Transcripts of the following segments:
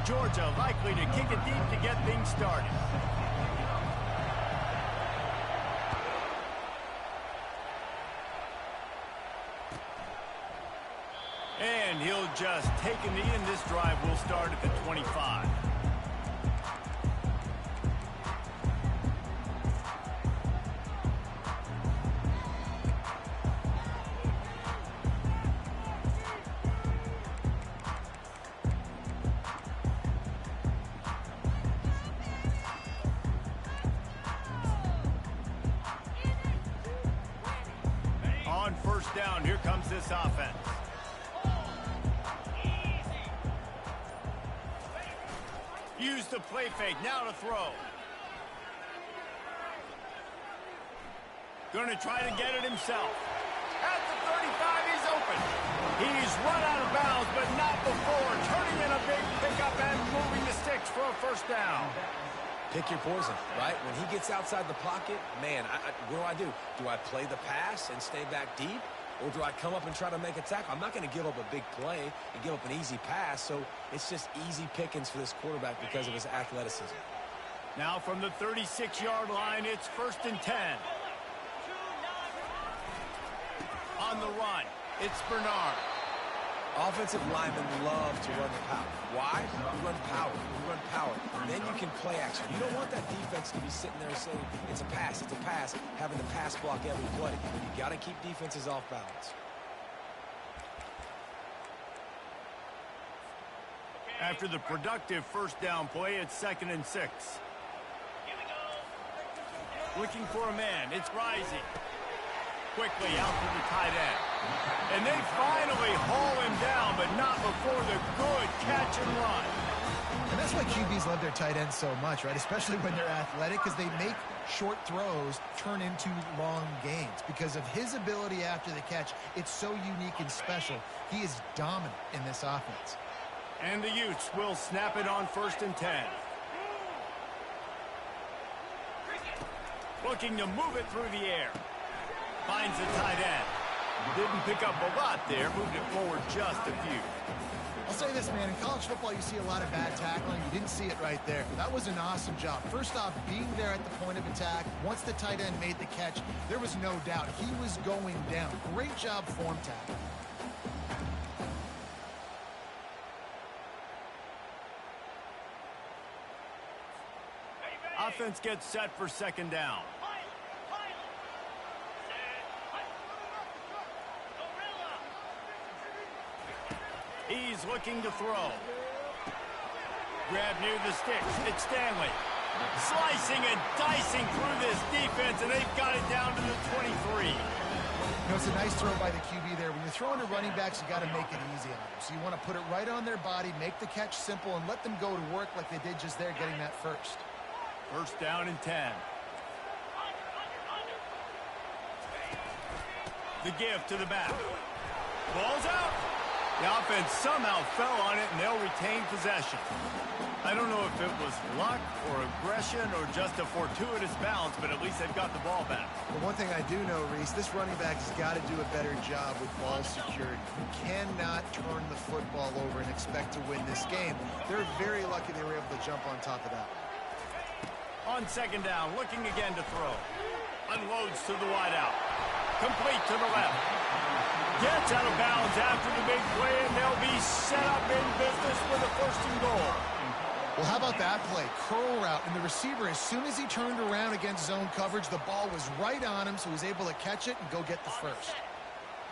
Georgia likely to kick it deep to get things started. And he'll just take a knee, and this drive will start at the 25. On first down, here comes this offense. Use the play fake, now to throw. Going to try to get it himself. At the 35, he's open. He's run out of bounds, but not before. Turning in a big pickup and moving the sticks for a first down. Pick your poison, right? When he gets outside the pocket, man, what do? Do I play the pass and stay back deep? Or do I come up and try to make a tackle? I'm not going to give up a big play and give up an easy pass, so it's just easy pickings for this quarterback because of his athleticism. Now from the 36-yard line, it's 1st and 10. On the run, it's Bernard. Offensive linemen love to run the power. Why? You run power. You run power. Then you can play action. You don't want that defense to be sitting there saying, it's a pass, having to pass block every play. You got to keep defenses off balance. After the productive first down play, it's 2nd and 6. Looking for a man. It's Rising. Quickly out to the tight end. And they finally haul him down, but not before the good catch and run. And that's why QBs love their tight ends so much, right? Especially when they're athletic, because they make short throws turn into long gains. Because of his ability after the catch, it's so unique and special. He is dominant in this offense. And the Utes will snap it on 1st and 10. Looking to move it through the air. Finds the tight end. Didn't pick up a lot there. Moved it forward just a few. I'll say this, man. In college football, you see a lot of bad tackling. You didn't see it right there. That was an awesome job. First off, being there at the point of attack. Once the tight end made the catch, there was no doubt he was going down. Great job form tackling. Offense gets set for 2nd down. He's looking to throw. Grab near the sticks. It's Stanley. Slicing and dicing through this defense, and they've got it down to the 23. You know, it's a nice throw by the QB there. When you're throwing to running backs, you got to make it easy on them. So you want to put it right on their body, make the catch simple, and let them go to work like they did just there, getting that first. 1st down and 10. The give to the back. Ball's out. The offense somehow fell on it, and they'll retain possession. I don't know if it was luck or aggression or just a fortuitous bounce, but at least they've got the ball back. But one thing I do know, Reese, this running back has got to do a better job with ball security. You cannot turn the football over and expect to win this game. They're very lucky they were able to jump on top of that. On 2nd down, looking again to throw. Unloads to the wideout. Complete to the left. Gets out of bounds after the big play, and they'll be set up in business with a 1st and goal. Well, how about that play? Curl route, and the receiver, as soon as he turned around against zone coverage, the ball was right on him, so he was able to catch it and go get the first.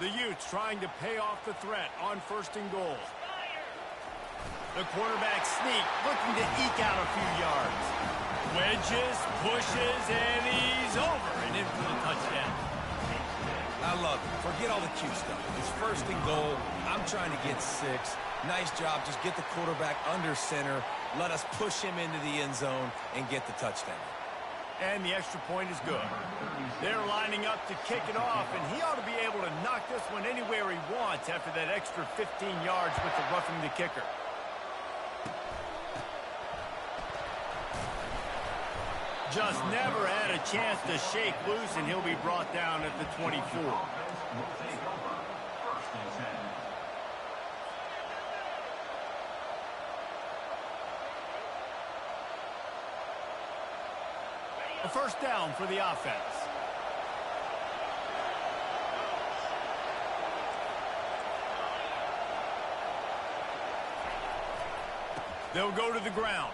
The Utes trying to pay off the threat on 1st and goal. The quarterback sneak, looking to eke out a few yards. Wedges, pushes, and he's over and in for the touchdown. I love it. Forget all the cute stuff. It's 1st and goal. I'm trying to get 6. Nice job. Just get the quarterback under center. Let us push him into the end zone and get the touchdown. And the extra point is good. They're lining up to kick it off, and he ought to be able to knock this one anywhere he wants after that extra 15 yards with the roughing the kicker. Just never had a chance to shake loose, and he'll be brought down at the 24. A first down for the offense. They'll go to the ground.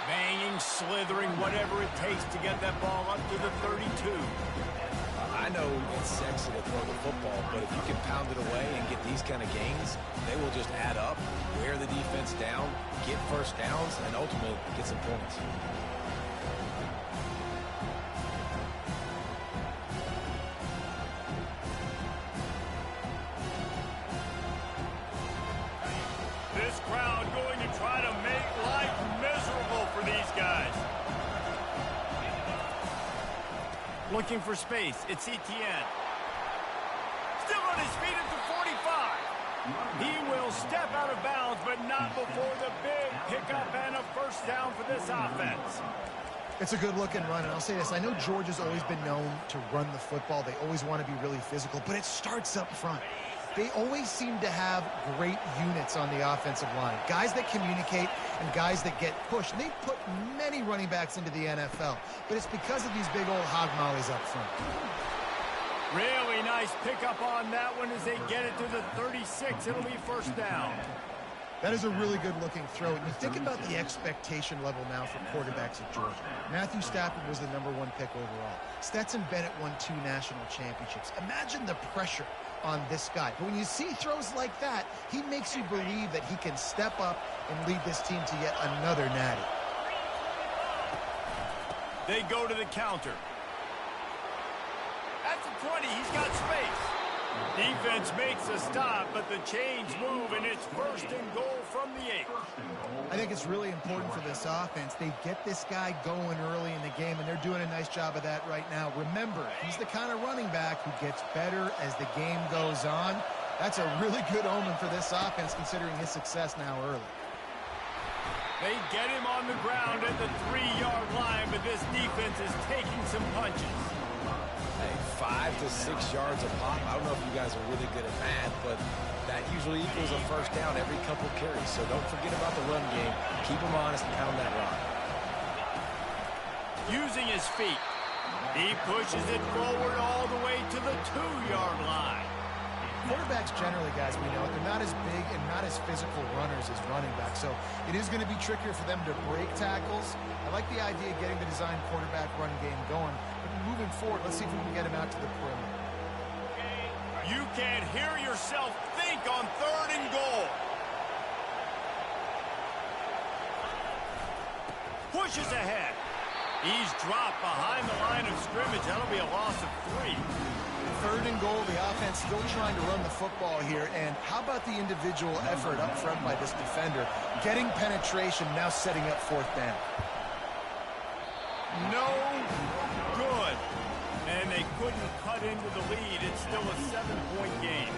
Banging, slithering, whatever it takes to get that ball up to the 32. I know it's sexy to throw the football, but if you can pound it away and get these kind of gains, they will just add up, wear the defense down, get first downs, and ultimately get some points. This crowd going to try to make life miserable for these guys. Looking for space. It's Etienne. Still on his feet at the 45. He will step out of bounds, but not before the big pickup and a first down for this offense. It's a good-looking run, and I'll say this. I know Georgia's always been known to run the football. They always want to be really physical, but it starts up front. They always seem to have great units on the offensive line. Guys that communicate and guys that get pushed. And they've put many running backs into the NFL, but it's because of these big old hog mollies up front. Really nice pickup on that one as they get it to the 36. It'll be first down. That is a really good-looking throw. And you think about the expectation level now for quarterbacks at Georgia. Matthew Stafford was the #1 pick overall. Stetson Bennett won 2 national championships. Imagine the pressure on this guy. But when you see throws like that, he makes you believe that he can step up and lead this team to yet another natty. They go to the counter. At the 20, he's got space. Defense makes a stop, but the chains move, and it's first and goal from the 8. I think it's really important for this offense. They get this guy going early in the game, and they're doing a nice job of that right now. Remember, he's the kind of running back who gets better as the game goes on. That's a really good omen for this offense, considering his success now early. They get him on the ground at the 3-yard line, but this defense is taking some punches. Hey, 5 to 6 yards a pop. I don't know if you guys are really good at math, but that usually equals a first down every couple carries. So don't forget about the run game. Keep them honest and pound that rock. Using his feet, he pushes it forward all the way to the 2-yard line. Quarterbacks generally, guys, we know, they're not as big and not as physical runners as running backs. So it is going to be trickier for them to break tackles. I like the idea of getting the design quarterback run game going. But moving forward, let's see if we can get him out to the perimeter. You can't hear yourself think on 3rd and goal. Pushes ahead. He's dropped behind the line of scrimmage. That'll be a loss of 3. 3rd and goal, the offense still trying to run the football here. And how about the individual effort up front by this defender? Getting penetration, now setting up 4th down. No good. And they couldn't cut into the lead. It's still a 7-point game.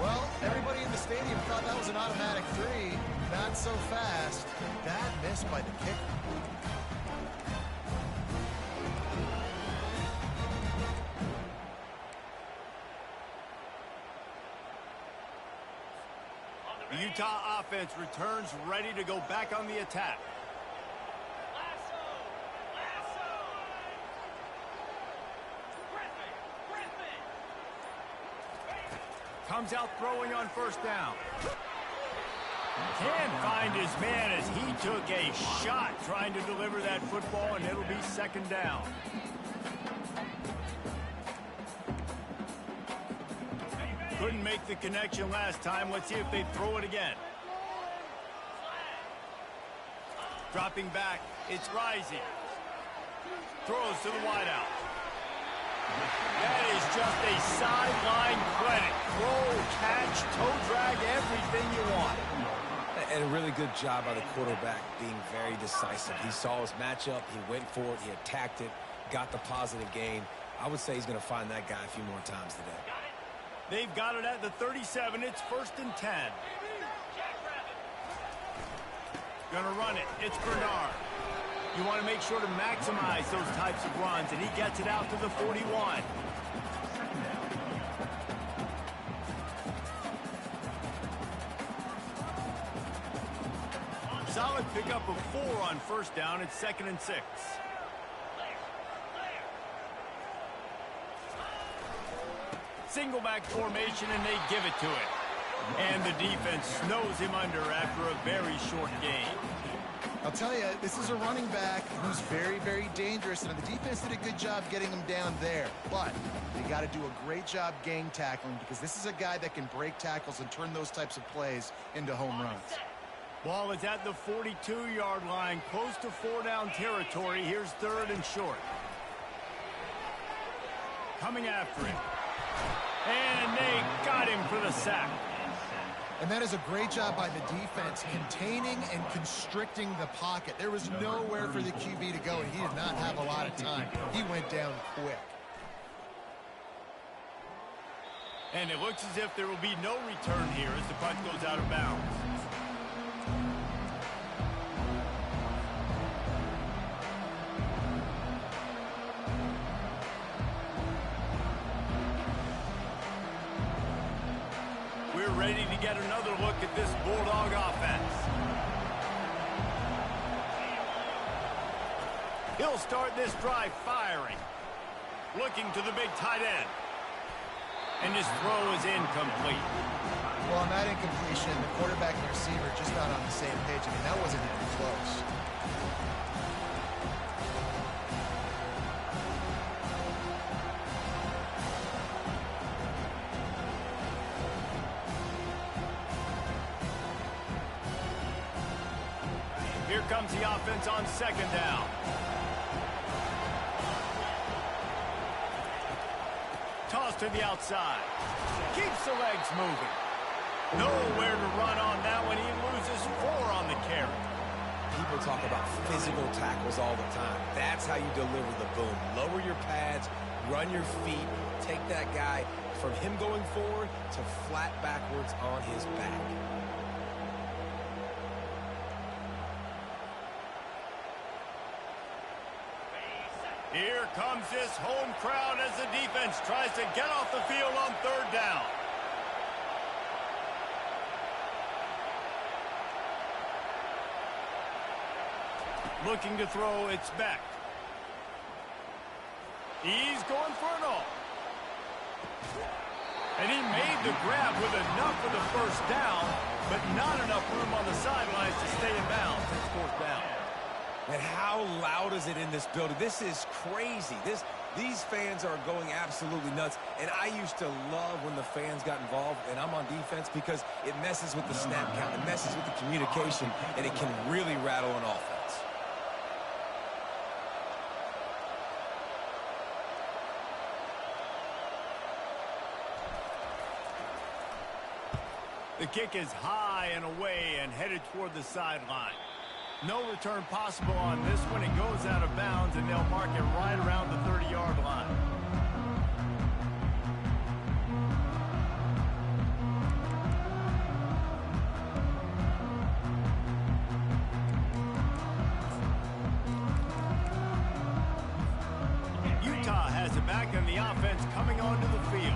Well, everybody in the stadium thought that was an automatic 3. Not so fast. Bad miss by the kicker. The Utah offense returns ready to go back on the attack. Comes out throwing on first down. Can't find his man as he took a shot trying to deliver that football, and it'll be 2nd down. Couldn't make the connection last time. Let's see if they throw it again. Dropping back. It's Rising. Throws to the wideout. That is just a sideline credit. Throw, catch, toe drag, everything you want. And a really good job by the quarterback being very decisive. He saw his matchup. He went for it. He attacked it. Got the positive gain. I would say he's going to find that guy a few more times today. They've got it at the 37. It's 1st and 10. Gonna run it. It's Bernard. You want to make sure to maximize those types of runs, and he gets it out to the 41. Solid pickup of 4 on first down. It's 2nd and 6. Single back formation, and they give it to it. And the defense snows him under after a very short game. I'll tell you, this is a running back who's very, very dangerous, and the defense did a good job getting him down there. But they got to do a great job gang tackling, because this is a guy that can break tackles and turn those types of plays into home runs. Ball is at the 42-yard line, close to 4-down territory. Here's 3rd and short. Coming after it. And they got him for the sack. And that is a great job by the defense, containing and constricting the pocket. There was nowhere for the QB to go, and he did not have a lot of time. He went down quick. And it looks as if there will be no return here as the punt goes out of bounds. We're ready to get another look at this Bulldog offense. He'll start this drive firing. Looking to the big tight end. And his throw is incomplete. Well, on that incompletion, the quarterback and receiver just not on the same page. I mean, that wasn't even close. Here comes the offense on 2nd down. Toss to the outside. Keeps the legs moving. Nowhere to run on that one. He loses 4 on the carry. People talk about physical tackles all the time. That's how you deliver the boom. Lower your pads, run your feet, take that guy from him going forward to flat backwards on his back. Here comes this home crowd as the defense tries to get off the field on 3rd down. Looking to throw, it's Beck. He's going for it all. And he made the grab with enough for the first down, but not enough room on the sidelines to stay in bounds. It's 4th down. And how loud is it in this building? This is crazy. These fans are going absolutely nuts. And I used to love when the fans got involved, and I'm on defense, because it messes with the snap count. It messes with the communication, and it can really rattle an offense. The kick is high and away and headed toward the sideline. No return possible on this one. It goes out of bounds, and they'll mark it right around the 30-yard line. Utah has it back, and the offense coming onto the field.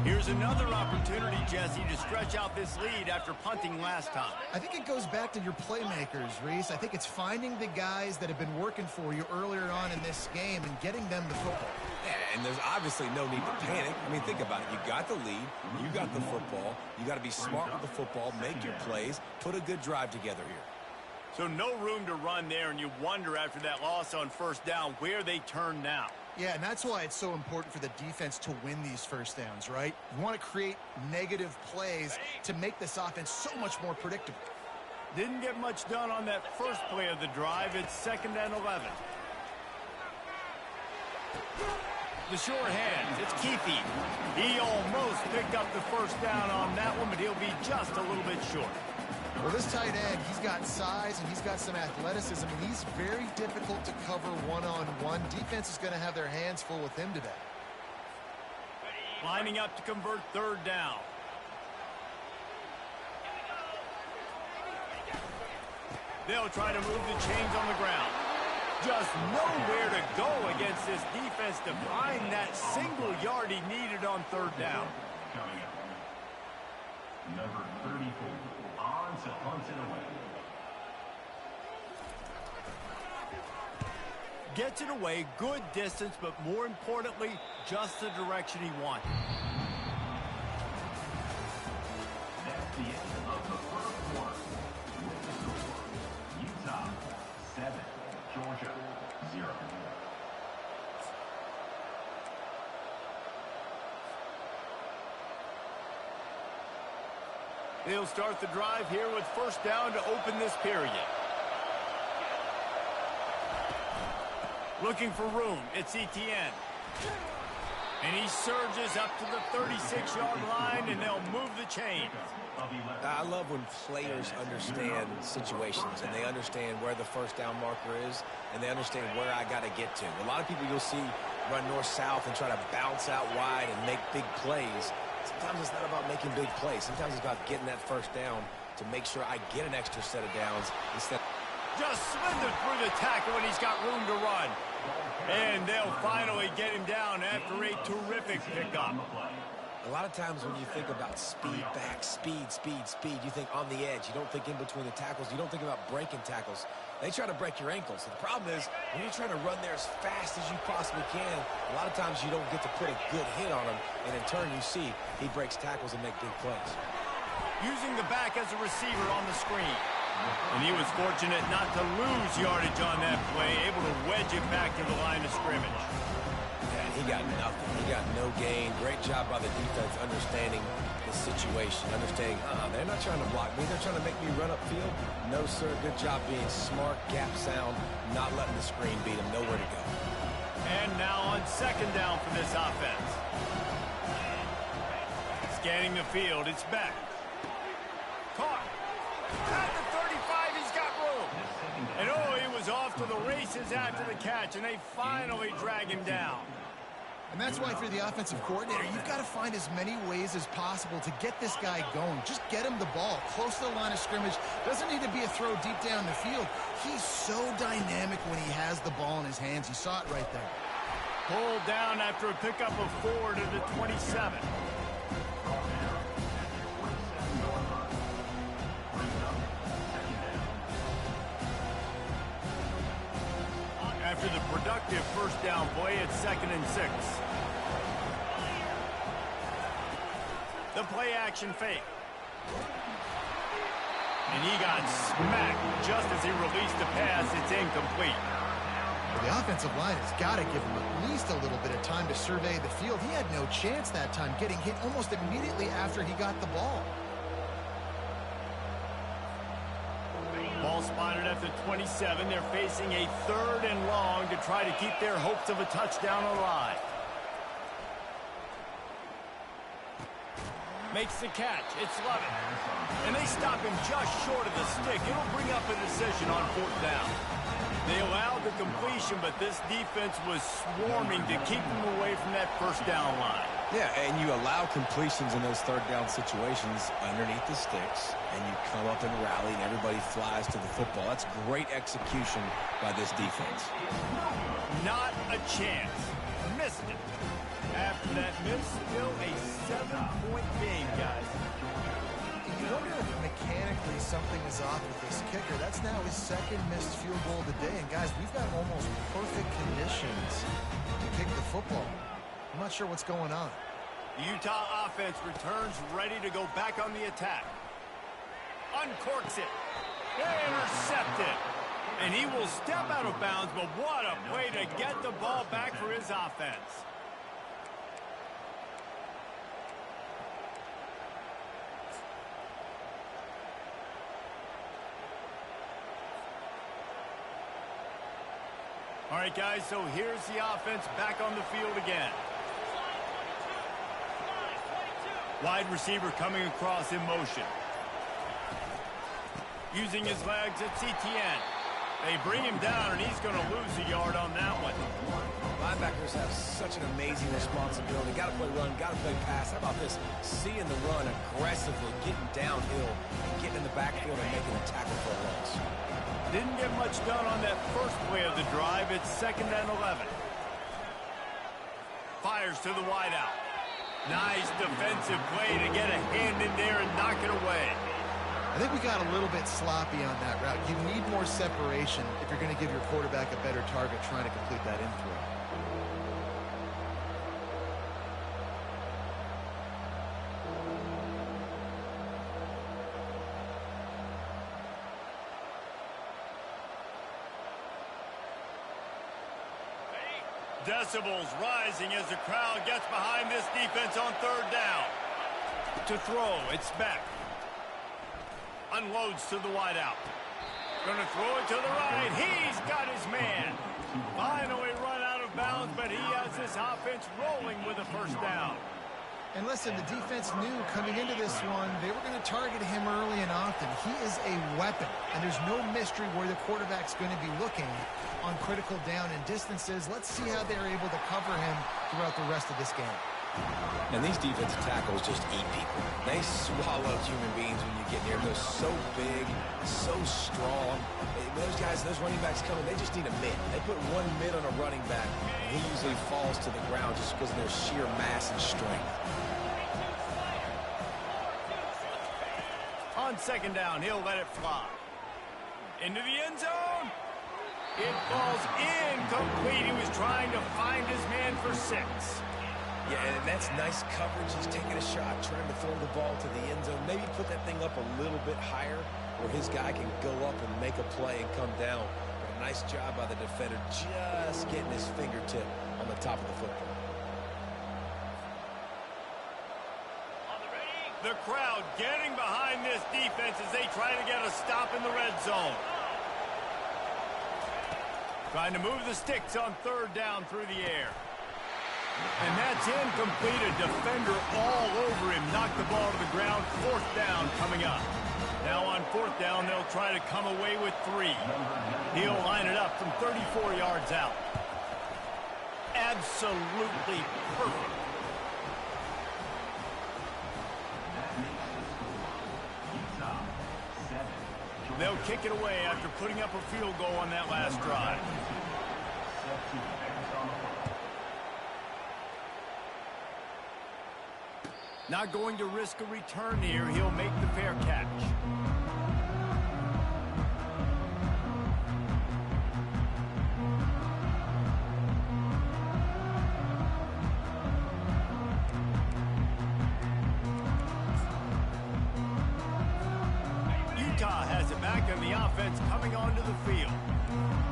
Here's another opportunity, Jesse, to stretch out this lead after punting last time. I think it goes back to your playmakers, Reese. I think it's finding the guys that have been working for you earlier on in this game and getting them the football. Yeah, and there's obviously no need to panic. I mean, think about it. You got the lead. You got the football. You got to be smart with the football, make your plays, put a good drive together here. So no room to run there, and you wonder after that loss on first down where they turn now. Yeah, and that's why it's so important for the defense to win these first downs, right? You want to create negative plays to make this offense so much more predictable. Didn't get much done on that first play of the drive. It's 2nd and 11. The short hands, it's Keithy. He almost picked up the first down on that one, but he'll be just a little bit short. Well, this tight end, he's got size and he's got some athleticism, and he's very difficult to cover one-on-one. Defense is going to have their hands full with him today. Lining up to convert 3rd down. They'll try to move the chains on the ground. Just nowhere to go against this defense to find that single yard he needed on 3rd down. Number 34, on to punt it away. Gets it away, good distance, but more importantly, just the direction he wanted. That's the end of the first quarter. With the score, Utah 7, Georgia 0. They'll start the drive here with first down to open this period. Looking for room, it's Etienne. And he surges up to the 36-yard line, and they'll move the chains. I love when players understand situations, and they understand where the first down marker is, and they understand where I got to get to. A lot of people you'll see run north-south and try to bounce out wide and make big plays. Sometimes it's not about making big plays. Sometimes it's about getting that first down to make sure I get an extra set of downs instead. Just slithered through the tackle, and he's got room to run. And they'll finally get him down after a terrific pickup. A lot of times when you think about speed back, speed, you think on the edge. You don't think in between the tackles. You don't think about breaking tackles. They try to break your ankles. The problem is when you're trying to run there as fast as you possibly can, a lot of times you don't get to put a good hit on him. And in turn, you see he breaks tackles and makes big plays. Using the back as a receiver on the screen. And he was fortunate not to lose yardage on that play, able to wedge it back to the line of scrimmage. And he got nothing. He got no gain. Great job by the defense understanding the situation, understanding, they're not trying to block me. They're trying to make me run upfield. No, sir. Good job being smart, gap sound, not letting the screen beat him. Nowhere to go. And now on second down for this offense. Scanning the field, it's back. Caught. At the 35, he's got room. And he was off to the races after the catch, and they finally drag him down. And that's why for the offensive coordinator, you've got to find as many ways as possible to get this guy going. Just get him the ball close to the line of scrimmage. Doesn't need to be a throw deep down the field. He's so dynamic when he has the ball in his hands. You saw it right there. Pulled down after a pickup of 4 to the 27. After the productive first down play, it's 2nd and 6. The play action fake. And he got smacked just as he released the pass. It's incomplete. Well, the offensive line has got to give him at least a little bit of time to survey the field. He had no chance that time, getting hit almost immediately after he got the ball. Ball spotted at the 27. They're facing a 3rd and long to try to keep their hopes of a touchdown alive. Makes the catch. It's Lovett. And they stop him just short of the stick. It'll bring up a decision on 4th down. They allowed the completion, but this defense was swarming to keep them away from that first down line. Yeah, and you allow completions in those 3rd down situations underneath the sticks, and you come up and rally, and everybody flies to the football. That's great execution by this defense. Not a chance. Missed it. After that miss, still a 7-point game, guys. You wonder if mechanically something is off with this kicker. That's now his 2nd missed field goal of the day. And, guys, we've got almost perfect conditions to kick the football. I'm not sure what's going on. The Utah offense returns ready to go back on the attack. Uncorks it. Intercepted. And he will step out of bounds, but what a play to get the ball back for his offense. All right, guys, so here's the offense back on the field again. Wide receiver coming across in motion. Using his legs, it's Etienne. They bring him down, and he's going to lose a yard on that one. Linebackers have such an amazing responsibility. Got to play run, got to play pass. How about this? Seeing the run aggressively, getting downhill, and getting in the backfield and making a tackle for a loss. Didn't get much done on that first play of the drive. It's 2nd and 11. Fires to the wideout. Nice defensive play to get a hand in there and knock it away. I think we got a little bit sloppy on that route. You need more separation if you're going to give your quarterback a better target trying to complete that in throw. Decibels rising as the crowd gets behind this defense on third down. To throw, it's Beck. Unloads to the wideout. Going to throw it to the right. He's got his man. Finally run out of bounds, but he has this offense rolling with a first down. And listen, the defense knew coming into this one, they were going to target him early and often. He is a weapon, and there's no mystery where the quarterback's going to be looking on critical down and distances. Let's see how they're able to cover him throughout the rest of this game. And these defensive tackles just eat people. They swallow human beings when you get near them. They're so big, so strong. Those guys, those running backs coming, they just need a mid. They put one mid on a running back, and he usually falls to the ground just because of their sheer mass and strength. On second down, he'll let it fly. Into the end zone. It falls incomplete. He was trying to find his man for 6. Yeah, and that's nice coverage. He's taking a shot, trying to throw the ball to the end zone. Maybe put that thing up a little bit higher where his guy can go up and make a play and come down. But a nice job by the defender just getting his fingertip on the top of the football. The crowd getting behind this defense as they try to get a stop in the red zone. Trying to move the sticks on third down through the air. And that's incomplete. A defender all over him. Knocked the ball to the ground. Fourth down coming up. Now on fourth down, they'll try to come away with 3. He'll line it up from 34 yards out. Absolutely perfect. They'll kick it away after putting up a field goal on that last drive. Not going to risk a return here. He'll make the fair catch. Utah has it back, and the offense coming onto the field.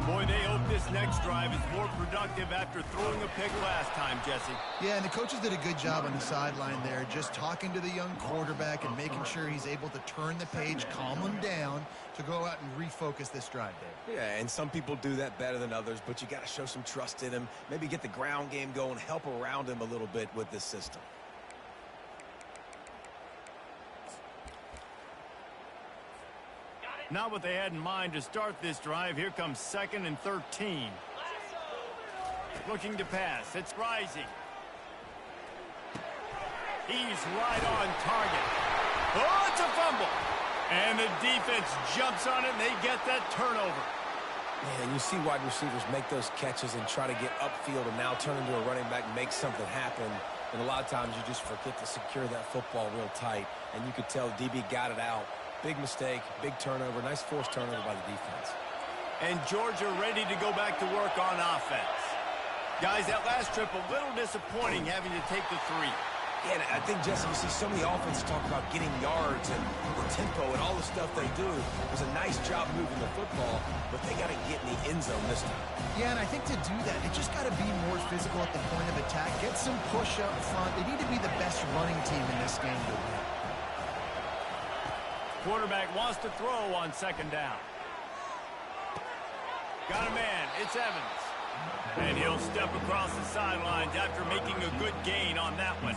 Boy, they hope this next drive is more productive after throwing a pick last time, Jesse. Yeah, and the coaches did a good job on the sideline there, just talking to the young quarterback and making sure he's able to turn the page, calm him down to go out and refocus this drive, Dave. Yeah, and some people do that better than others, but you got to show some trust in him. Maybe get the ground game going, help around him a little bit with this system. Not what they had in mind to start this drive. Here comes 2nd and 13. Looking to pass. It's Rising. He's right on target. Oh, it's a fumble. And the defense jumps on it, and they get that turnover. Man, you see wide receivers make those catches and try to get upfield and now turn into a running back and make something happen. And a lot of times you just forget to secure that football real tight. And you could tell DB got it out. Big mistake, big turnover, nice forced turnover by the defense. And Georgia ready to go back to work on offense. Guys, that last trip a little disappointing having to take the 3. Yeah, and I think, Jesse, you see so many offenses talk about getting yards and the tempo and all the stuff they do. It was a nice job moving the football, but they got to get in the end zone this time. Yeah, and I think to do that, they just got to be more physical at the point of attack. Get some push up front. They need to be the best running team in this game to win. Quarterback wants to throw on 2nd down. Got a man. It's Evans. And he'll step across the sidelines after making a good gain on that one.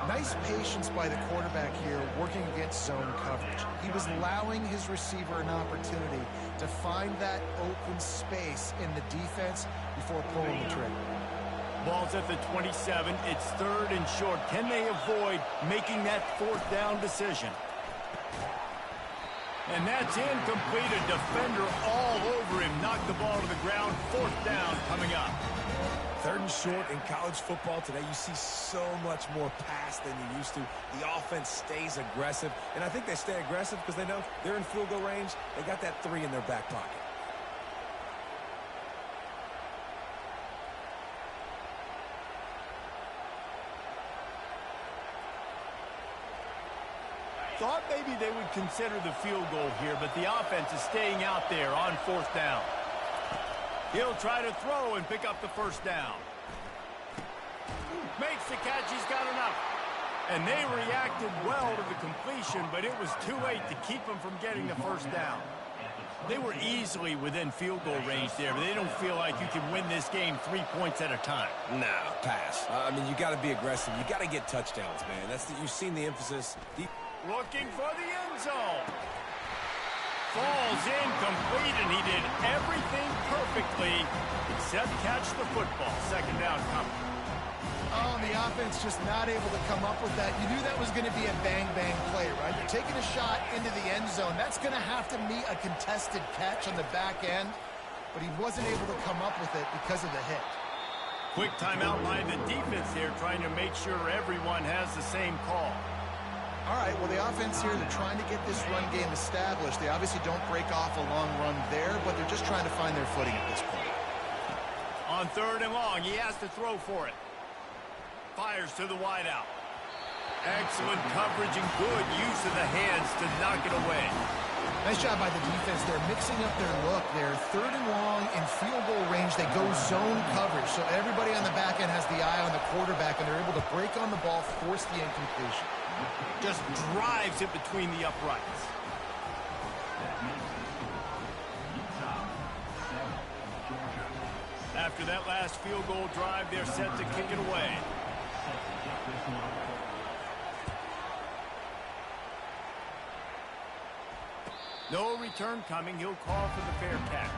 Nice patience by the quarterback here working against zone coverage. He was allowing his receiver an opportunity to find that open space in the defense before pulling the trigger. Ball's at the 27. It's 3rd and short. Can they avoid making that 4th down decision? And that's incomplete. A defender all over him. Knocked the ball to the ground. 4th down coming up. Third and short in college football today, you see so much more pass than you used to. The offense stays aggressive, and I think they stay aggressive because they know they're in field goal range. They got that 3 in their back pocket. Thought maybe they would consider the field goal here, but the offense is staying out there on 4th down. He'll try to throw and pick up the 1st down. Makes the catch. He's got enough. And they reacted well to the completion, but it was too late to keep him from getting the 1st down. They were easily within field goal range there, but they don't feel like you can win this game 3 points at a time. No, pass. I mean, you got to be aggressive. You got to get touchdowns, man. You've seen the emphasis. Looking for the end zone. Falls incomplete, and he did everything perfectly except catch the football. 2nd down coming. Oh, and the offense just not able to come up with that. You knew that was going to be a bang-bang play, right? You're taking a shot into the end zone. That's going to have to meet a contested catch on the back end, but he wasn't able to come up with it because of the hit. Quick timeout by the defense here, trying to make sure everyone has the same call. All right, well, the offense here, they're trying to get this run game established. They obviously don't break off a long run there, but they're just trying to find their footing at this point. On 3rd and long, he has to throw for it. Fires to the wideout. Excellent coverage and good use of the hands to knock it away. Nice job by the defense. They're mixing up their look. They're 3rd and long in field goal range. They go zone coverage, so everybody on the back end has the eye on the quarterback, and they're able to break on the ball, force the incompletion. Just drives it between the uprights. After that last field goal drive, they're set to kick it away. No return coming. He'll call for the fair catch.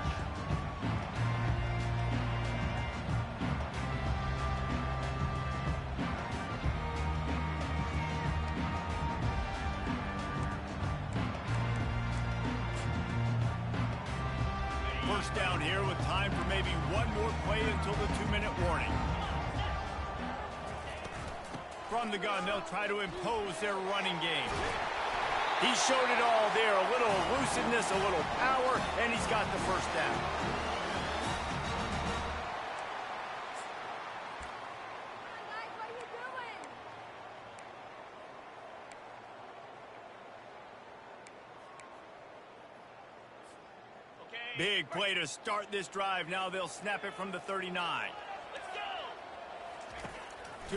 First down here with time for maybe one more play until the 2-minute warning. From the gun, they'll try to impose their running game. He showed it all there, a little elusiveness, a little power, and he's got the 1st down. Big play to start this drive. Now they'll snap it from the 39. Let's go!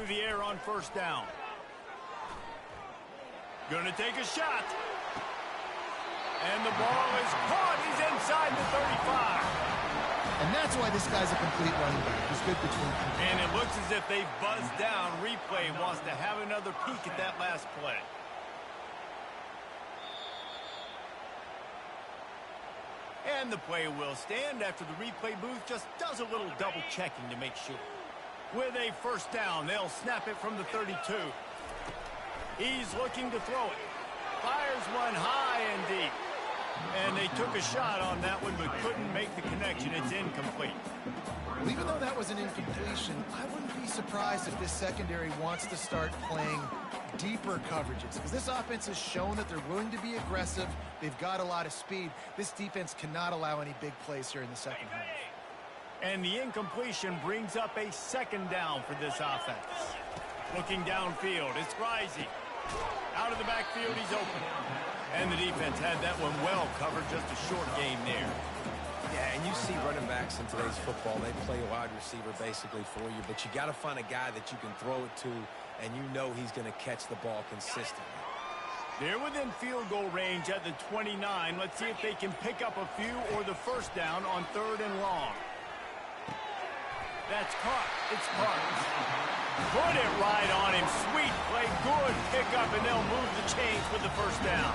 To the air on 1st down. Going to take a shot. And the ball is caught. He's inside the 35. And that's why this guy's a complete running back. He's good between people. And it looks as if they've buzzed down. Replay wants to have another peek at that last play. And the play will stand after the replay booth just does a little double checking to make sure. With a 1st down, they'll snap it from the 32. He's looking to throw it. Fires one high and deep. And they took a shot on that one but couldn't make the connection. It's incomplete. Well, even though that was an incompletion, I wouldn't be surprised if this secondary wants to start playing deeper coverages, because this offense has shown that they're willing to be aggressive. They've got a lot of speed. This defense cannot allow any big plays here in the second half. And the incompletion brings up a 2nd down for this offense. Looking downfield, it's Rising. Out of the backfield, he's open. And the defense had that one well covered, just a short game there. Yeah, and you see running backs in today's football, they play a wide receiver basically for you, but you got to find a guy that you can throw it to, and you know he's going to catch the ball consistently. They're within field goal range at the 29. Let's see if they can pick up a few or the 1st down on 3rd and long. That's caught. It's caught. Put it right on him. Sweet play. Good pickup, and they'll move the chains with the 1st down.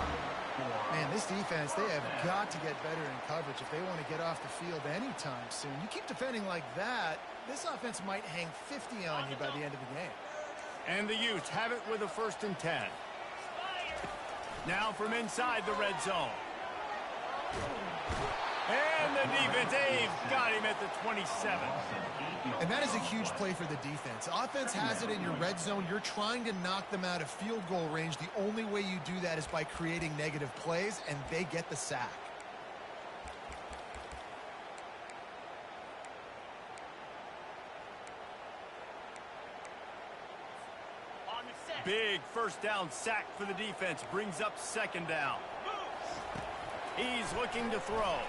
Man, this defense, they have got to get better in coverage if they want to get off the field anytime soon. You keep defending like that, this offense might hang 50 on you by the end of the game. And the Utes have it with a 1st and 10. Now from inside the red zone. And the The defense, they've got him at the 27. And that is a huge play for the defense. Offense has it in your red zone. You're trying to knock them out of field goal range. The only way you do that is by creating negative plays, and they get the sack. Big first down sack for the defense. Brings up second down. He's looking to throw.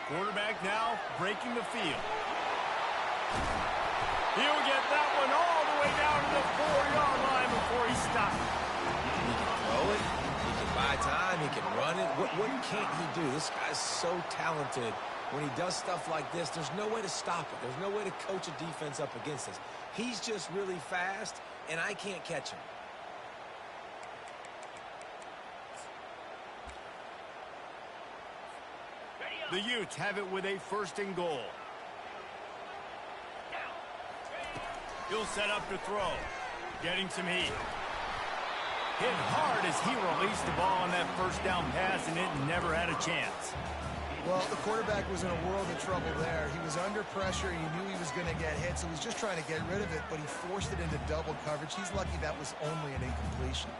Quarterback now breaking the field. He'll get that one all the way down to the 4-yard line before he stops. He can throw it. He can buy time. He can run it. What can't he do? This guy's so talented. When he does stuff like this, there's no way to stop it. There's no way to coach a defense up against this. He's just really fast, and I can't catch him. The Utes have it with a first and goal. He'll set up to throw. Getting some heat. Hit hard as he released the ball on that first down pass, and it never had a chance. Well, the quarterback was in a world of trouble there. He was under pressure. He knew he was going to get hit, so he was just trying to get rid of it, but he forced it into double coverage. He's lucky that was only an incompletion.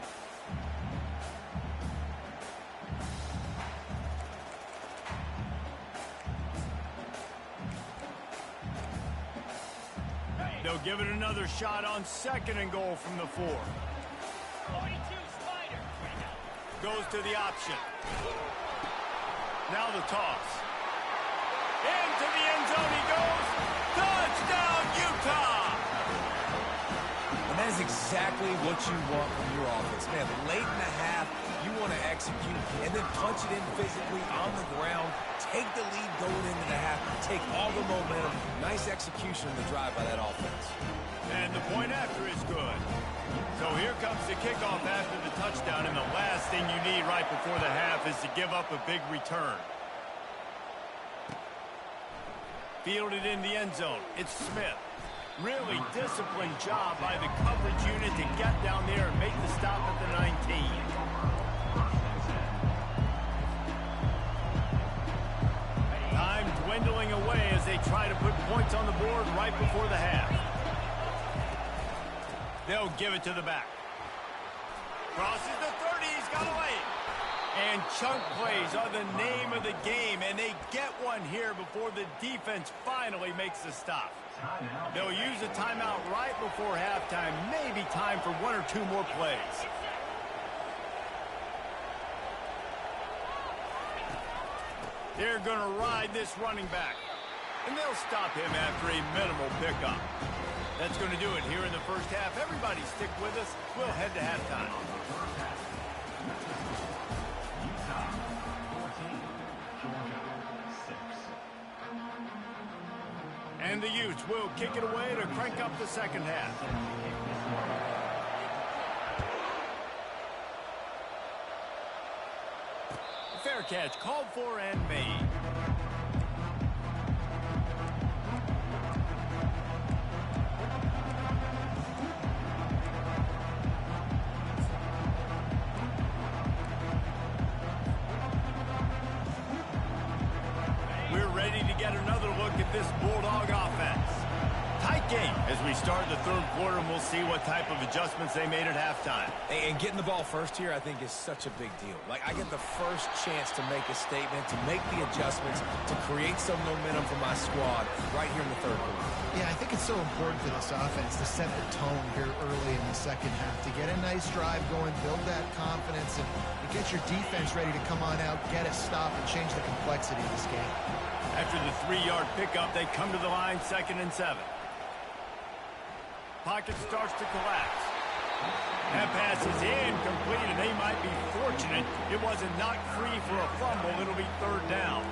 They'll give it another shot on second and goal from the 4. 42 Spider. Goes to the option. Now the toss. Into the end zone he goes. Touchdown, Utah! And that is exactly what you want from your offense. Man, late in the half, you want to execute and then punch it in physically on the ground. Take the lead going into the half. Take all the momentum. Nice execution of the drive by that offense. And the point after is good. So here comes the kickoff after the touchdown, and the last thing you need right before the half is to give up a big return. Fielded in the end zone. It's Smith. Really disciplined job by the coverage unit to get down there and make the stop at the 19. Time dwindling away as they try to put points on the board right before the half. They'll give it to the back. Crosses the 30, he's got away. And chunk plays are the name of the game, and they get one here before the defense finally makes the stop. They'll use a timeout right before halftime, maybe time for one or two more plays. They're going to ride this running back, and they'll stop him after a minimal pickup. That's going to do it here in the first half. Everybody stick with us. We'll head to halftime. Utah 14, Georgia 6. And the Utes will kick it away to crank up the second half. Fair catch called for and made. We're ready to get another look at this Bulldog offense. Tight game as we start the third quarter, and we'll see what type of adjustments they made at halftime. And getting the ball first here, I think, is such a big deal. Like, I get the first chance to make a statement, to make the adjustments, to create some momentum for my squad right here in the third quarter. Yeah, I think it's so important for this offense to set the tone here early in the second half, to get a nice drive going, build that confidence, and get your defense ready to come on out, get a stop, and change the complexity of this game. After the 3-yard pickup, they come to the line, 2nd and 7. Pocket starts to collapse. That pass is incomplete, and they might be fortunate it wasn't knocked free for a fumble. It'll be third down.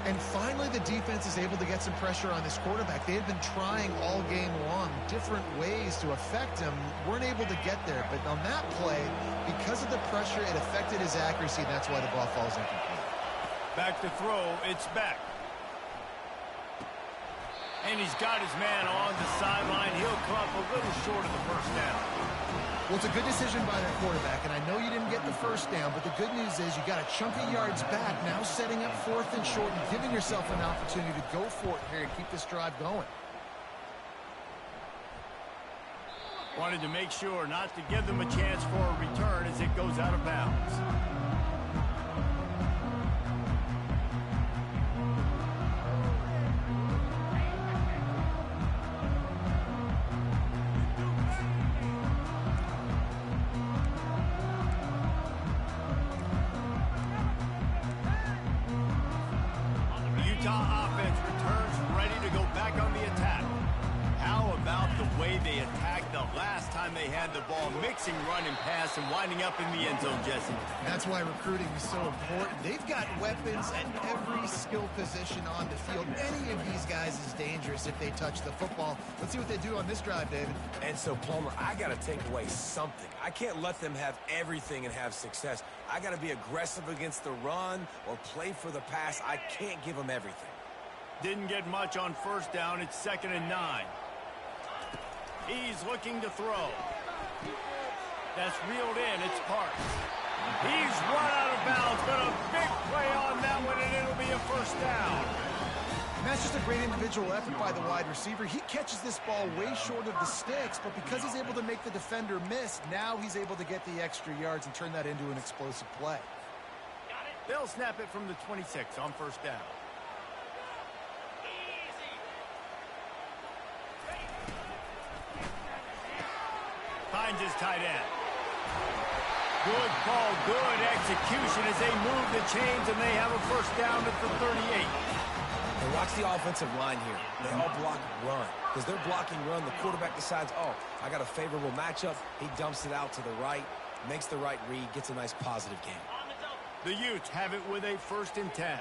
And finally, the defense is able to get some pressure on this quarterback. They had been trying all game long different ways to affect him. Weren't able to get there. But on that play, because of the pressure, it affected his accuracy, and that's why the ball falls incomplete. Back to throw. It's back. And he's got his man on the sideline. He'll come up a little short of the first down. Well, it's a good decision by their quarterback, and I know you didn't get the first down, but the good news is you got a chunk of yards back, now setting up 4th and short and giving yourself an opportunity to go for it here and keep this drive going. Wanted to make sure not to give them a chance for a return as it goes out of bounds. Utah offense returns ready to go back on the attack. How about the way they attacked the last time they had the ball, mixing run and pass and winding up in the end zone, Jesse? That's why recruiting is so important. They've got weapons at every skill position on the field. Any of these guys is dangerous if they touch the football. Let's see what they do on this drive, David. And so, Palmer, I got to take away something. I can't let them have everything and have success. I got to be aggressive against the run or play for the pass. I can't give them everything. Didn't get much on first down. It's 2nd and 9. He's looking to throw. That's reeled in. It's Parks. He's run out of bounds, but a big play on that one, and it'll be a first down. And that's just a great individual effort by the wide receiver. He catches this ball way short of the sticks, but because he's able to make the defender miss, now he's able to get the extra yards and turn that into an explosive play. They'll snap it from the 26 on first down. Finds his tight end. Good call, good execution as they move the chains, and they have a first down at the 38. And watch the offensive line here. They all block run. Because they're blocking run, the quarterback decides, oh, I got a favorable matchup. He dumps it out to the right, makes the right read, gets a nice positive gain. The Utes have it with a 1st and 10.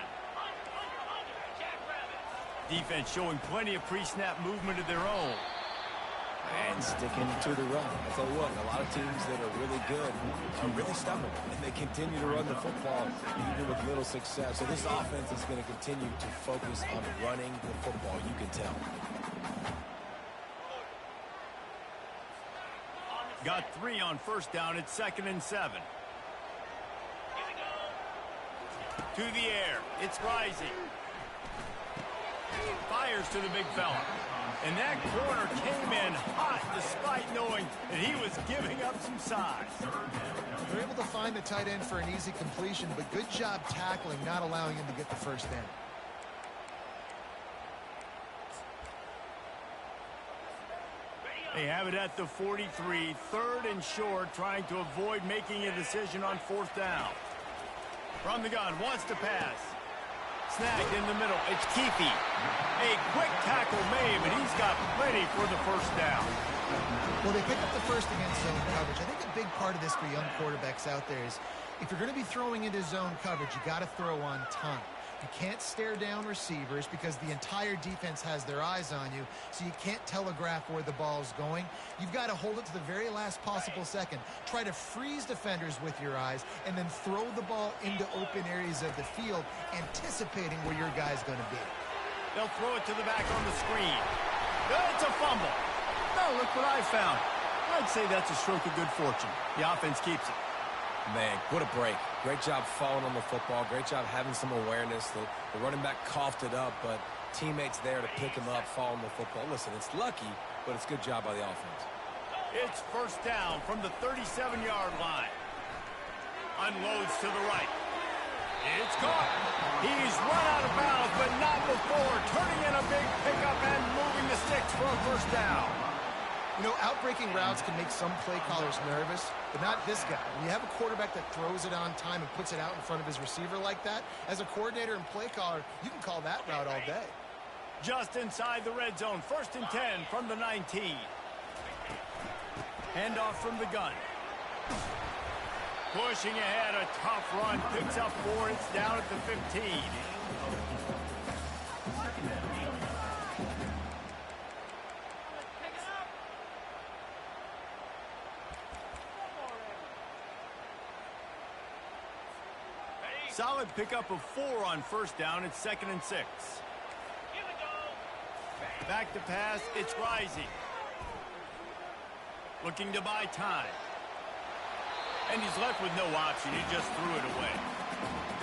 Defense showing plenty of pre-snap movement of their own. And sticking to the run. I tell you what, a lot of teams that are really good are really stubborn, and they continue to run the football even with little success. So this offense is going to continue to focus on running the football, you can tell. Got 3 on first down. It's 2nd and 7. To the air. It's rising. Fires to the big fella. And that corner came in hot despite knowing that he was giving up some size. They're able to find the tight end for an easy completion, but good job tackling, not allowing him to get the first down. They have it at the 43, 3rd and short, trying to avoid making a decision on 4th down. From the gun, wants to pass. Snagged in the middle. It's Keefe. A quick tackle made, but he's got plenty for the first down. Well, they pick up the first against zone coverage. I think a big part of this for young quarterbacks out there is if you're going to be throwing into zone coverage, you got to throw on time. You can't stare down receivers because the entire defense has their eyes on you, so you can't telegraph where the ball's going. You've got to hold it to the very last possible second. Try to freeze defenders with your eyes and then throw the ball into open areas of the field, anticipating where your guy's going to be. They'll throw it to the back on the screen. It's a fumble. Oh, look what I found. I'd say that's a stroke of good fortune. The offense keeps it. Man, what a break. Great job falling on the football. Great job having some awareness. The running back coughed it up, but teammates there to pick him up, fall on the football. Listen, it's lucky, but it's a good job by the offense. It's first down from the 37-yard line. Unloads to the right. It's caught. He's run out of bounds, but not before. Turning in a big pickup and moving the sticks for a first down. You know, outbreaking routes can make some play callers nervous, but not this guy. When you have a quarterback that throws it on time and puts it out in front of his receiver like that, as a coordinator and play caller, you can call that route all day. Just inside the red zone, 1st and 10 from the 19. Handoff from the gun. Pushing ahead, a tough run, picks up 4, it's down at the 15. Solid pickup of 4 on first down. It's 2nd and 6. Back to pass, it's rising. Looking to buy time. And he's left with no option. He just threw it away.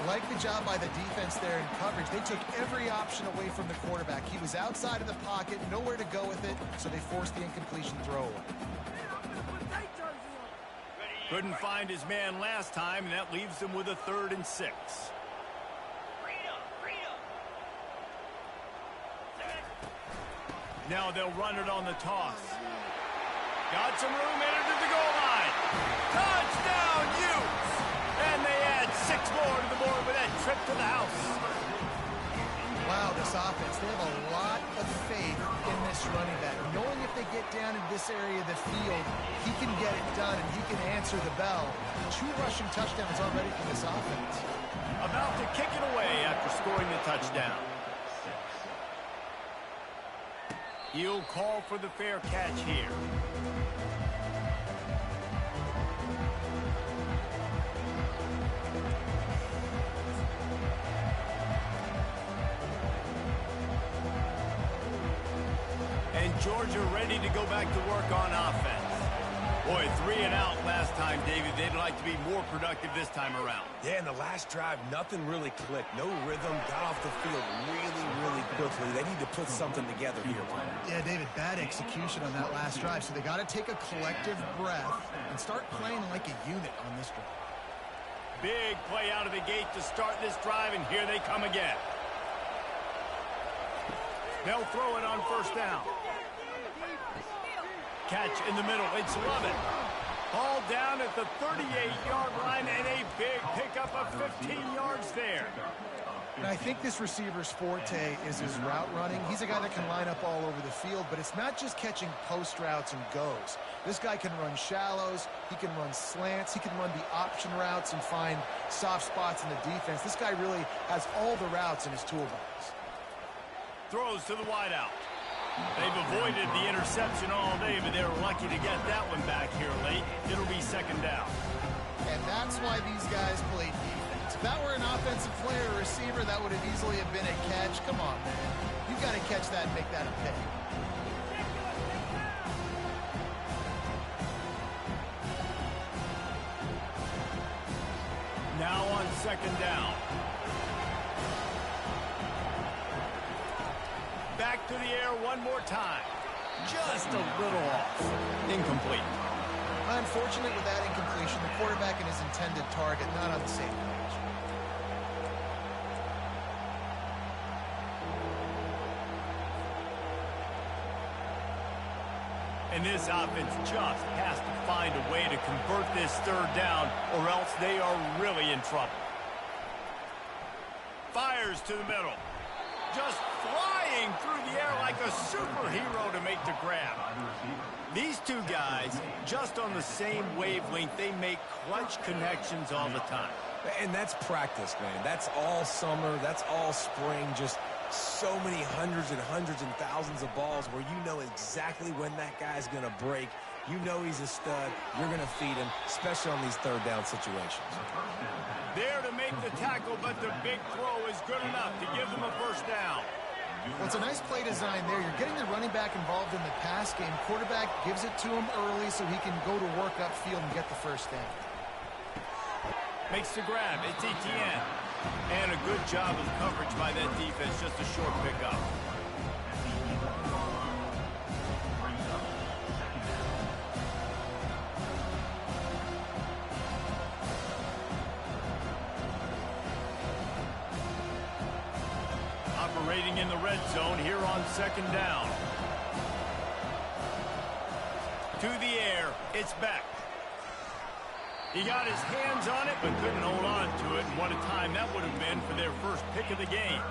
Like the job by the defense there in coverage. They took every option away from the quarterback. He was outside of the pocket, nowhere to go with it, so they forced the incompletion throw away. Couldn't find his man last time, and that leaves him with a 3rd and 6. Now they'll run it on the toss. Got some room, entered to the goal line. Touchdown, Utes! And they add 6 more to the board with that trip to the house. Wow, this offense, they have a lot of faith in this running back. Knowing if they get down in this area of the field, he can get it done and he can answer the bell. 2 rushing touchdowns already for this offense. About to kick it away after scoring the touchdown. He'll call for the fair catch here. And Georgia ready to go back to work on offense. Boy, 3 and out last time, David. They'd like to be more productive this time around. Yeah, in the last drive, nothing really clicked. No rhythm, got off the field really quickly. They need to put something together here. Yeah, David, bad execution on that last drive, so they got to take a collective breath and start playing like a unit on this drive. Big play out of the gate to start this drive, and here they come again. They'll throw it on 1st down. Catch in the middle. It's Lovett. Ball down at the 38-yard line, and a big pickup of 15 yards there. And I think this receiver's forte is his route running. He's a guy that can line up all over the field, but it's not just catching post routes and goes. This guy can run shallows, he can run slants, he can run the option routes and find soft spots in the defense. This guy really has all the routes in his toolbox. Throws to the wideout. They've avoided the interception all day, but they're lucky to get that one back here late. It'll be 2nd down. And that's why these guys play defense. If that were an offensive player or receiver, that would have easily have been a catch. Come on, man. You got to catch that and make that a pick. Now on 2nd down. Back to the air one more time. Just a little off. Incomplete. Unfortunately, with that incompletion, the quarterback and his intended target not on the same page. And this offense just has to find a way to convert this 3rd down, or else they are really in trouble. Fires to the middle. Just flying through the air like a superhero to make the grab. These 2 guys, just on the same wavelength, they make clutch connections all the time. And that's practice, man. That's all summer. That's all spring. Just so many hundreds and thousands of balls where you know exactly when that guy's going to break. You know he's a stud. You're going to feed him, especially on these 3rd down situations. There to make the tackle, but the big throw is good enough to give them a 1st down. Well, it's a nice play design there. You're getting the running back involved in the pass game. Quarterback gives it to him early so he can go to work upfield and get the 1st down. Makes the grab. It's Etienne. And a good job of coverage by that defense. Just a short pickup. Operating in the red zone here on 2nd down. To the air, it's Beck. He got his hands on it, but couldn't hold on to it. And what a time that would have been for their 1st pick of the game.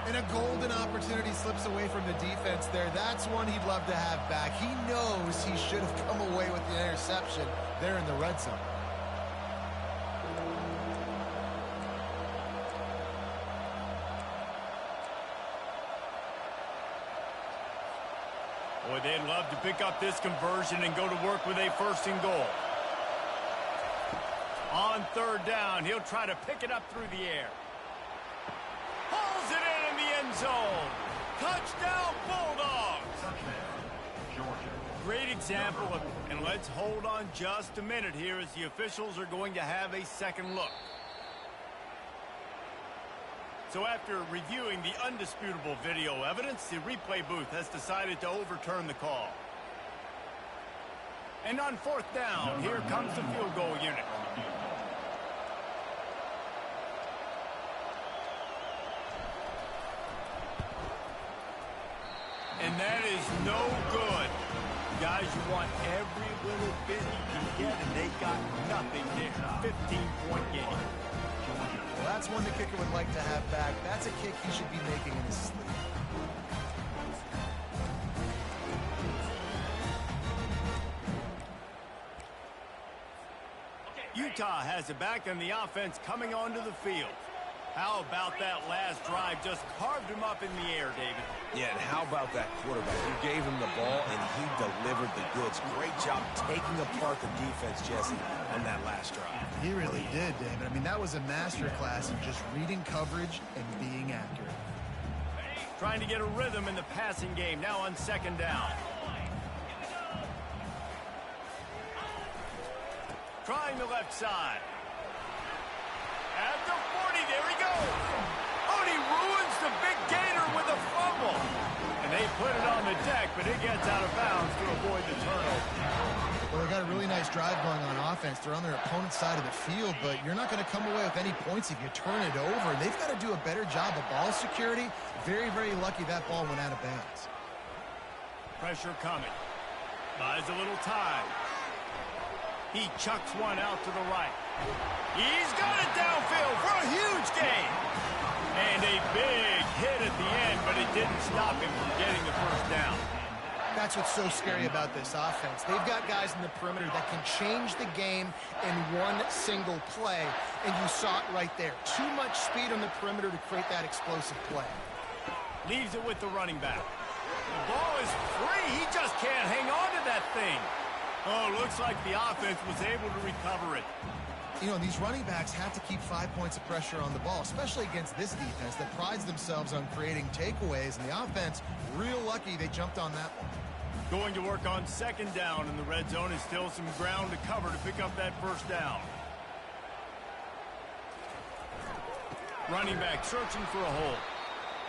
And a golden opportunity slips away from the defense there. That's one he'd love to have back. He knows he should have come away with the interception there in the red zone. Boy, they'd love to pick up this conversion and go to work with a 1st and goal. On 3rd down, he'll try to pick it up through the air. Pulls it in the end zone. Touchdown, Bulldogs! Touchdown, Georgia. Great example of, and let's hold on just a minute here as the officials are going to have a second look. So after reviewing the undisputable video evidence, the replay booth has decided to overturn the call. And on fourth down, here comes the field goal unit. And that is no good. Guys, you want every little bit you can get, and they got nothing there. 15-point game. Well, that's one the kicker would like to have back. That's a kick he should be making in his sleep. Utah has it back, and the offense coming onto the field. How about that last drive? Just carved him up in the air, David. Yeah, and how about that quarterback? You gave him the ball, and he delivered the goods. Great job taking apart the defense, Jesse, on that last drive. He really did, David. I mean, that was a masterclass in just reading coverage and being accurate. Trying to get a rhythm in the passing game, now on second down. Trying the left side. At the 40, there he goes. Oh, and he ruins the big gator with a fumble. And they put it on the deck, but it gets out of bounds to avoid the turnover. Well, they got a really nice drive going on offense. They're on their opponent's side of the field, but you're not going to come away with any points if you turn it over. They've got to do a better job of ball security. Very, very lucky that ball went out of bounds. Pressure coming. Buys a little time. He chucks one out to the right. He's got it downfield for a huge gain. And a big hit at the end, but it didn't stop him from getting the first down. That's what's so scary about this offense. They've got guys in the perimeter that can change the game in one single play, and you saw it right there. Too much speed on the perimeter to create that explosive play. Leaves it with the running back. The ball is free. He just can't hang on to that thing. Oh, looks like the offense was able to recover it. You know, these running backs have to keep 5 points of pressure on the ball, especially against this defense that prides themselves on creating takeaways, and the offense, real lucky they jumped on that one. Going to work on second down, and the red zone is still some ground to cover to pick up that first down. Running back searching for a hole.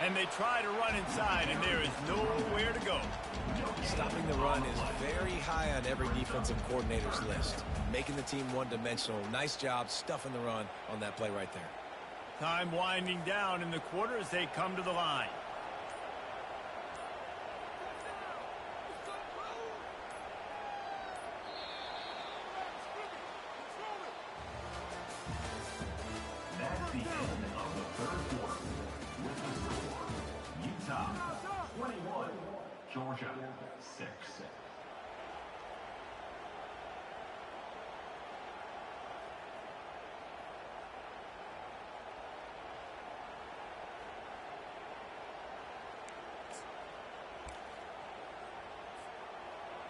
And they try to run inside, and there is nowhere to go. Stopping the run is very high on every defensive coordinator's list. Making the team one-dimensional. Nice job stuffing the run on that play right there. Time winding down in the quarter as they come to the line. That's the end of the third quarter. With the score, Utah 21, Georgia 6.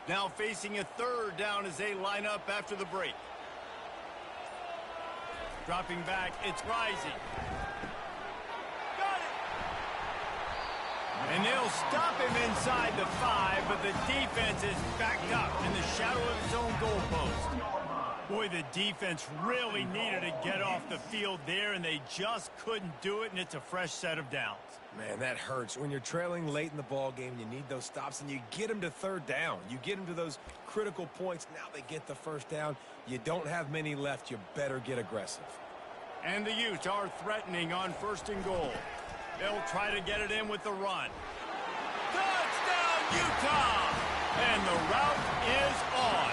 Now facing a third down as they line up after the break. Dropping back, it's rising. Got it! And they'll stop him inside the 5, but the defense is backed up in the shadow of its own goalpost. Boy, the defense really needed to get off the field there, and they just couldn't do it, and it's a fresh set of downs. Man, that hurts. When you're trailing late in the ball game, you need those stops, and you get them to third down. You get them to those critical points. Now they get the first down. You don't have many left. You better get aggressive. And the Utes are threatening on first and goal. They'll try to get it in with the run. Touchdown, Utah! And the route is on.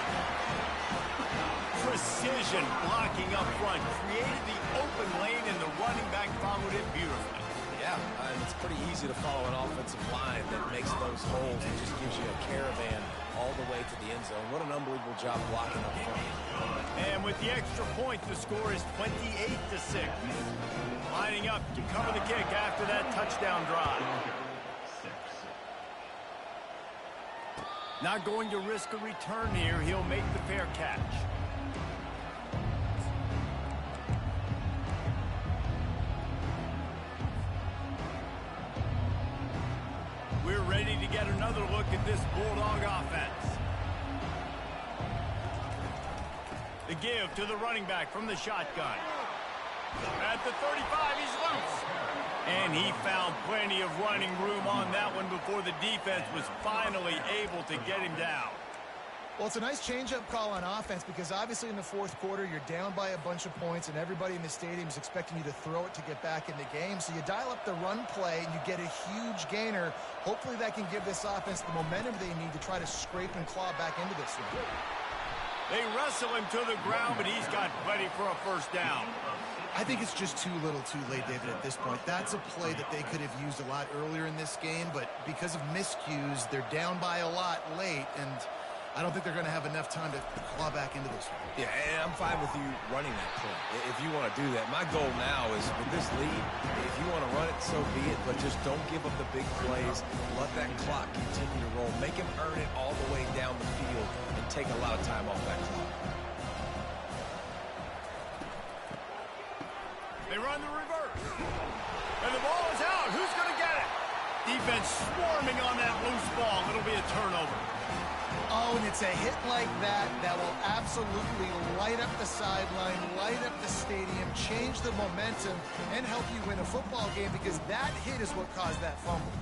Precision blocking up front created the open lane, and the running back followed it beautifully. Yeah, it's pretty easy to follow an offensive line that makes those holes and just gives you a caravan all the way to the end zone. What an unbelievable job blocking up front. And with the extra point, the score is 28-6. Lining up to cover the kick after that touchdown drive. Not going to risk a return here. He'll make the fair catch. ready to get another look at this Bulldog offense. The give to the running back from the shotgun. At the 35, he's loose. And he found plenty of running room on that one before the defense was finally able to get him down. Well, it's a nice change-up call on offense because obviously in the fourth quarter, you're down by a bunch of points and everybody in the stadium is expecting you to throw it to get back in the game. So you dial up the run play and you get a huge gainer. Hopefully that can give this offense the momentum they need to try to scrape and claw back into this one. They wrestle him to the ground, but he's got plenty for a first down. I think it's just too little too late, David, at this point. That's a play that they could have used a lot earlier in this game, but because of miscues, they're down by a lot late, and I don't think they're going to have enough time to claw back into this one. Yeah, and I'm fine with you running that play if you want to do that. My goal now is with this lead, if you want to run it, so be it, but just don't give up the big plays. Let that clock continue to roll. Make him earn it all the way down the field and take a lot of time off that clock. They run the reverse. And the ball is out. Who's going to get it? Defense swarming on that loose ball. It'll be a turnover. Oh, and it's a hit like that that will absolutely light up the sideline, light up the stadium, change the momentum, and help you win a football game because that hit is what caused that fumble.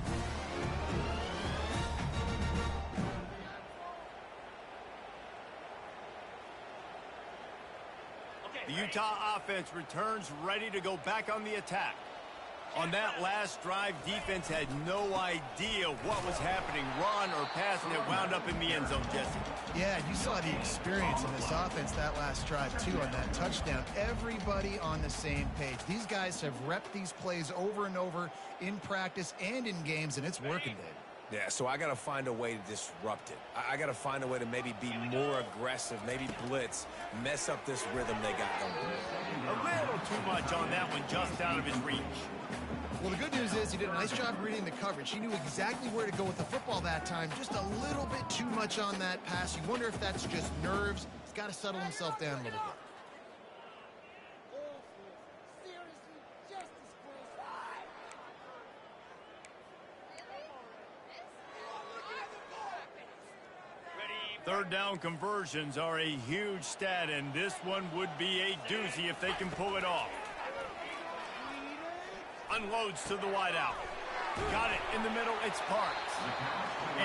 The Utah offense returns ready to go back on the attack. On that last drive, defense had no idea what was happening. Run or pass, and it wound up in the end zone, Jesse. Yeah, you saw the experience in this offense that last drive, too, on that touchdown. Everybody on the same page. These guys have repped these plays over and over in practice and in games, and it's working, Dave. Yeah, so I got to find a way to disrupt it. I got to find a way to maybe be more aggressive, maybe blitz, mess up this rhythm they got going. A little too much on that one, just out of his reach. Well, the good news is he did a nice job reading the coverage. He knew exactly where to go with the football that time. Just a little bit too much on that pass. You wonder if that's just nerves. He's got to settle himself down a little bit. Third down conversions are a huge stat, and this one would be a doozy if they can pull it off. Unloads to the wideout. Got it in the middle. It's Parks.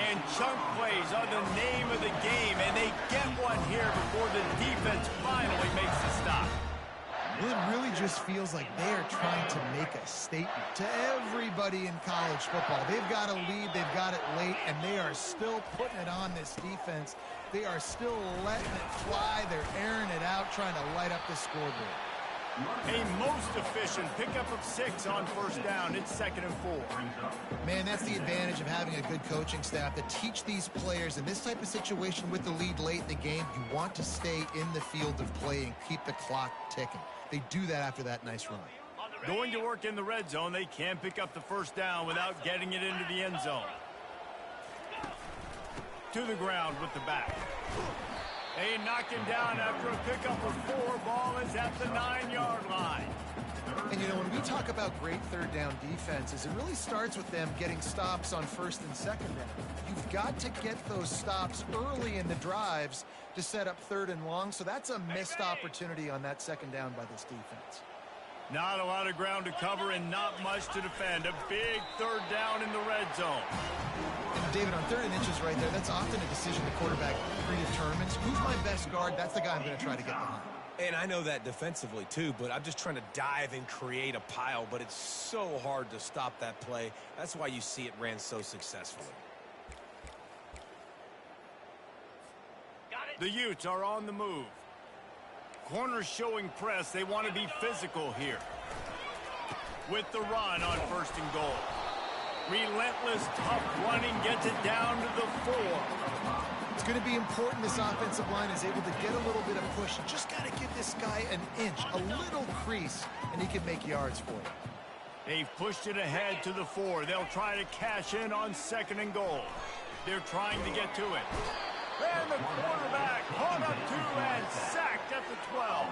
And chunk plays are the name of the game, and they get one here before the defense finally makes the stop. Well, it really just feels like they are trying to make a statement to everybody in college football. They've got a lead, they've got it late, and they are still putting it on this defense. They are still letting it fly. They're airing it out, trying to light up the scoreboard. A most efficient pickup of 6 on first down. It's 2nd and 4. Man, that's the advantage of having a good coaching staff to teach these players in this type of situation with the lead late in the game. You want to stay in the field of play and keep the clock ticking. They do that after that nice run. Going to work in the red zone. They can't pick up the first down without getting it into the end zone. To the ground with the back. They knock him down after a pickup of 4. Ball is at the 9-yard line. And, you know, when we talk about great third down defenses, it really starts with them getting stops on first and second down. You've got to get those stops early in the drives to set up third and long, so that's a missed opportunity on that second down by this defense. Not a lot of ground to cover and not much to defend. A big third down in the red zone. And David, on 3rd and inches right there, that's often a decision the quarterback predetermines. Who's my best guard? That's the guy I'm going to try to get behind. And I know that defensively, too, but I'm just trying to dive and create a pile, but it's so hard to stop that play. That's why you see it ran so successfully. The Utes are on the move. Corners showing press. They want to be physical here. With the run on 1st and goal. Relentless, tough running gets it down to the 4. It's going to be important this offensive line is able to get a little bit of push. You just got to give this guy an inch, a little crease, and he can make yards for you. They've pushed it ahead to the 4. They'll try to cash in on 2nd and goal. They're trying to get to it. And the quarterback caught up to and sacked at the 12.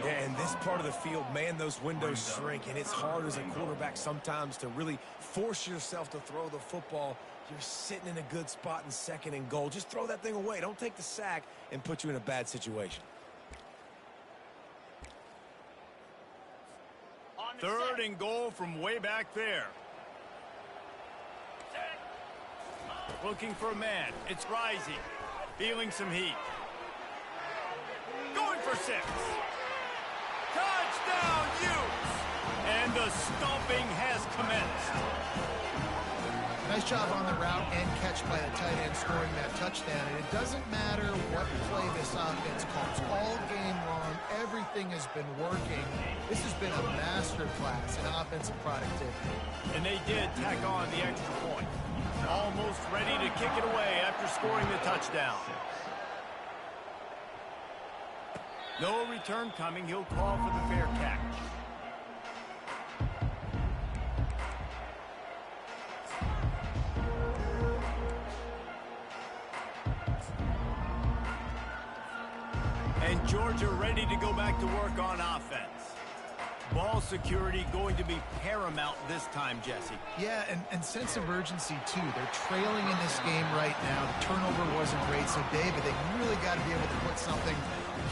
Yeah, in this part of the field, man, those windows shrink, and it's hard as a quarterback sometimes to really force yourself to throw the football. You're sitting in a good spot in 2nd and goal. Just throw that thing away. Don't take the sack and put you in a bad situation. 3rd and goal from way back there. Looking for a man. It's Rising. Feeling some heat. Going for 6. Touchdown, Utes! And the stomping has commenced. Nice job on the route and catch by the tight end scoring that touchdown. And it doesn't matter what play this offense calls. All game long, everything has been working. This has been a masterclass in offensive productivity. And they did tack on the extra point. Almost ready to kick it away after scoring the touchdown. No return coming. He'll call for the fair catch. And Georgia ready to go back to work on offense. Ball security going to be paramount this time, Jesse. Yeah, and sense of urgency, too. They're trailing in this game right now. The turnover wasn't great, so David, they really got to be able to put something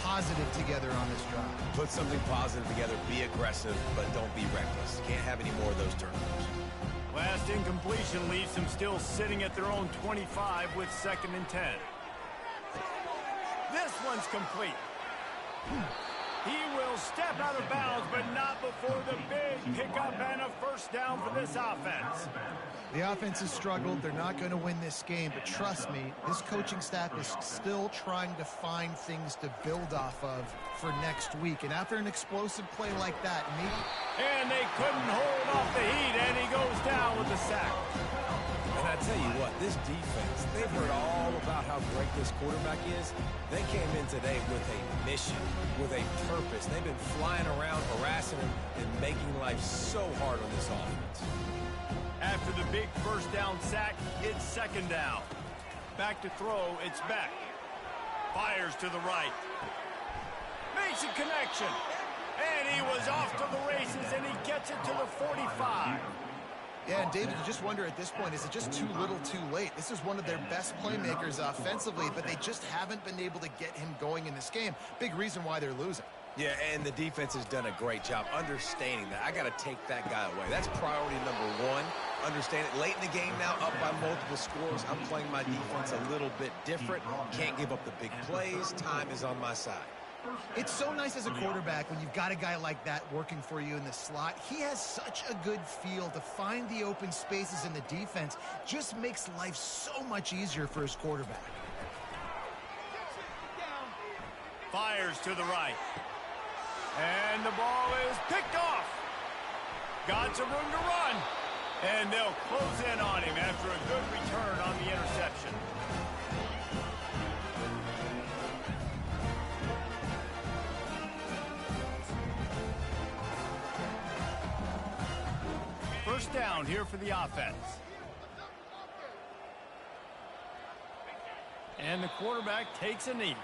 positive together on this drive. Put something positive together. Be aggressive, but don't be reckless. Can't have any more of those turnovers. Last incompletion leaves them still sitting at their own 25 with 2nd and 10. This one's complete. He will step out of bounds, but not before the big pickup and a 1st down for this offense. The offense has struggled. They're not going to win this game, but trust me, this coaching staff is still trying to find things to build off of for next week. And after an explosive play like that, and they couldn't hold off the heat, and he goes down with the sack. And I tell you what, this defense, they've heard all about how great this quarterback is. They came in today with a mission, with a purpose. They've been flying around, harassing him, and making life so hard on this offense. After the big 1st down sack, it's 2nd down. Back to throw, it's Beck. Fires to the right. Makes a connection. And he was off to the races, and he gets it to the 45. Yeah, and David, you just wonder at this point, is it just too little too late? This is one of their best playmakers offensively, but they just haven't been able to get him going in this game. Big reason why they're losing. Yeah, and the defense has done a great job understanding that. I got to take that guy away. That's priority number 1. Understand it. Late in the game now, up by multiple scores. I'm playing my defense a little bit different. Can't give up the big plays. Time is on my side. It's so nice as a quarterback when you've got a guy like that working for you in the slot. He has such a good feel to find the open spaces in the defense. Just makes life so much easier for his quarterback. Fires to the right. And the ball is picked off. Got some room to run. And they'll close in on him after a good return on the interception. First down here for the offense. And the quarterback takes a knee.